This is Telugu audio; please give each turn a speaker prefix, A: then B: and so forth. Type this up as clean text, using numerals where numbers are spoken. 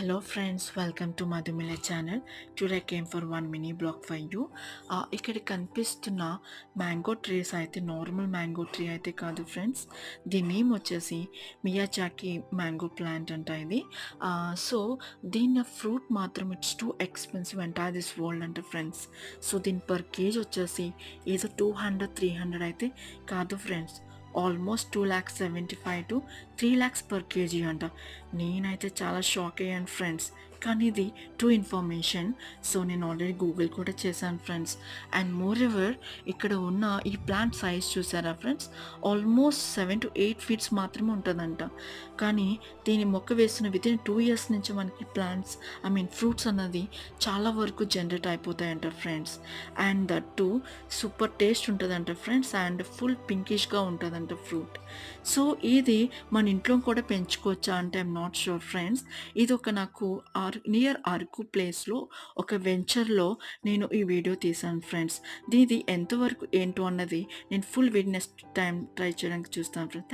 A: Hello friends, welcome to Madhumila channel. Today I came for one mini blog for you. ఇక్కడ కనిపిస్తున్న మ్యాంగో ట్రీస్ అయితే నార్మల్ మ్యాంగో ట్రీ అయితే కాదు ఫ్రెండ్స్. దీని నేమ్ వచ్చేసి మియాజాకి మ్యాంగో ప్లాంట్ అంట ఇది. సో దీని ఫ్రూట్ మాత్రం ఇట్స్ టూ ఎక్స్పెన్సివ్ అంట దిస్ వరల్డ్ అంట ఫ్రెండ్స్. సో దీని పర్ కేజీ వచ్చేసి ఏదో 200-300 అయితే కాదు friends. Almost 2,75,000 to 3 lakhs per kg అంట. నేనైతే చాలా షాక్ అయ్యాను ఫ్రెండ్స్. కానీ ఇది ట్రూ ఇన్ఫర్మేషన్. సో నేను ఆల్రెడీ గూగుల్ కూడా చేశాను ఫ్రెండ్స్. అండ్ మోర్ ఎవర్ ఇక్కడ ఉన్న ఈ ప్లాంట్ సైజ్ చూసారా ఫ్రెండ్స్, ఆల్మోస్ట్ 7 to 8 feet మాత్రమే ఉంటుందంట. కానీ దీని మొక్క వేస్తున్న వితిన్ 2 years నుంచి మనకి ప్లాంట్స్ ఫ్రూట్స్ అన్నది చాలా వరకు జనరేట్ అయిపోతాయంట friends. And that too super taste ఉంటుందంట ఫ్రెండ్స్. అండ్ ఫుల్ పింకిష్గా ఉంటుందంట ఫ్రూట్. సో ఇది మన ఇంట్లో కూడా పెంచుకోవచ్చా అంటే ఐఎమ్ నాట్ షూర్ ఫ్రెండ్స్. ఇది ఒక నాకు నియర్ అరకు ప్లేస్లో ఒక వెంచర్లో నేను ఈ వీడియో తీశాను ఫ్రెండ్స్. దీది ఎంతవరకు ఏంటో అన్నది నేను full video next time try చేయడానికి చూస్తాను ఫ్రెండ్స్.